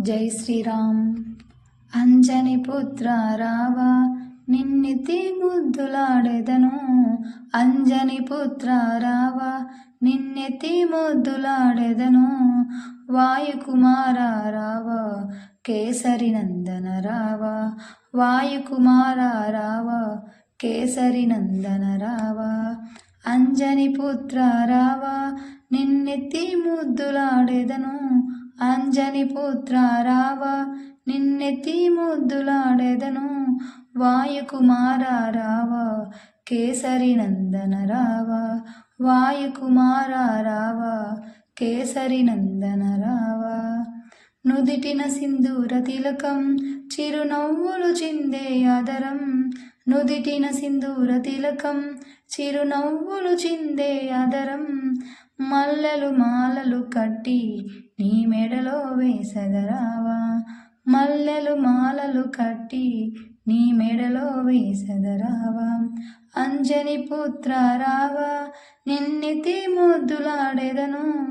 జై శ్రీరామ్. అంజని పుత్ర రావా, నిన్నెత్తి ముద్దులాడెదను. అంజని పుత్ర రావా, నిన్నెత్తి ముద్దులాడెదను. వాయుకుమార రావా, కేసరి నందన రావా. వాయుకుమార రావా, కేసరి నందన రావా. అంజని పుత్ర రావా, నిన్నెత్తి ముద్దులాడెదను. అంజని పుత్ర రావా, నిన్నెత్తి ముద్దులాడెదను. వాయుకుమార రావా, కేసరి నందన రావా. వాయుకుమార రావా, కేసరి నందన రావా. నుదిటిన సింధూర తిలకం, చిరునవ్వులు చిందే ఆదరం. నుదిటిన సింధూర తిలకం, చిరునవ్వులు చిందే ఆదరం. మల్లెలు మాలలు కట్టి నీ మెడలో వేసదరావా. మల్లెలు మాలలు కట్టి నీ మెడలో వేసదరావా. అంజని పుత్ర రావా, నిన్నెత్తి ముద్దులాడెదను.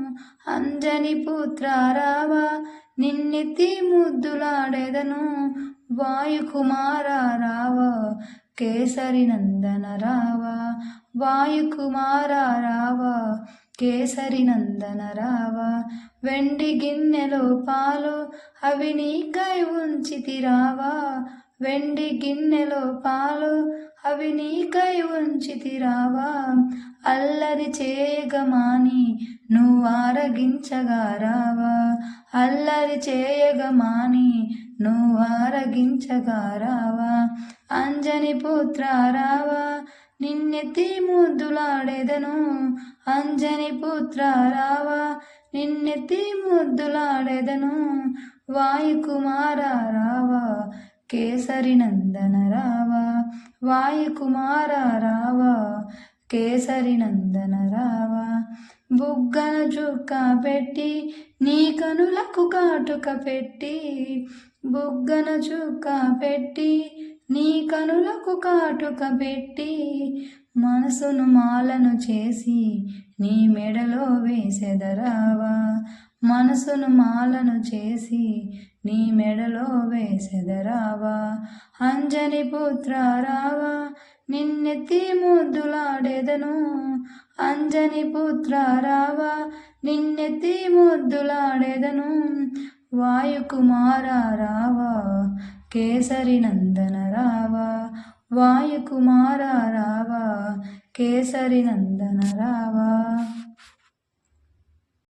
అంజని పుత్ర రావా, నిన్నెత్తి ముద్దులాడెదను. వాయుకుమార రావా, కేసరి నందన రావా. వాయుకుమార రావా, కేసరి నందన రావా. వెండి గిన్నెలో పాలు, అవి నీకై ఉంచితిరావా. వెండి గిన్నెలో పాలు, అవి నీకై ఉంచితిరావా. అల్లరి చేయగమాని నువ్వారగించగా రావా. అల్లరి చేయగమాని నువ్వారగించగా రావా. అంజని పుత్ర రావా, నిన్నెత్తి ముద్దులాడెదను. అంజని పుత్ర రావా, నిన్నెత్తి ముద్దులాడెదను. వాయుకుమార రావా, కేసరి నందన రావా. వాయుకుమార రావా, కేసరి నందన రావా. బుగ్గన చుక్క పెట్టి నీ కనులకు కాటుక పెట్టి. బుగ్గన చుక్క పెట్టి నీ కనులకు కాటుక పెట్టి. మనసును మాలను చేసి నీ మెడలో వేసెదరావా. మనసును మాలను చేసి నీ మెడలో వేసెదరావా. అంజని పుత్ర రావా, నిన్నెత్తి ముద్దులాడెదను. అంజని పుత్ర రావా, నిన్నెత్తి ముద్దులాడెదను. వాయుకుమార రావా, కేసరి నందన రావా. వాయుకుమార రావా, కేసరి నందన రావా.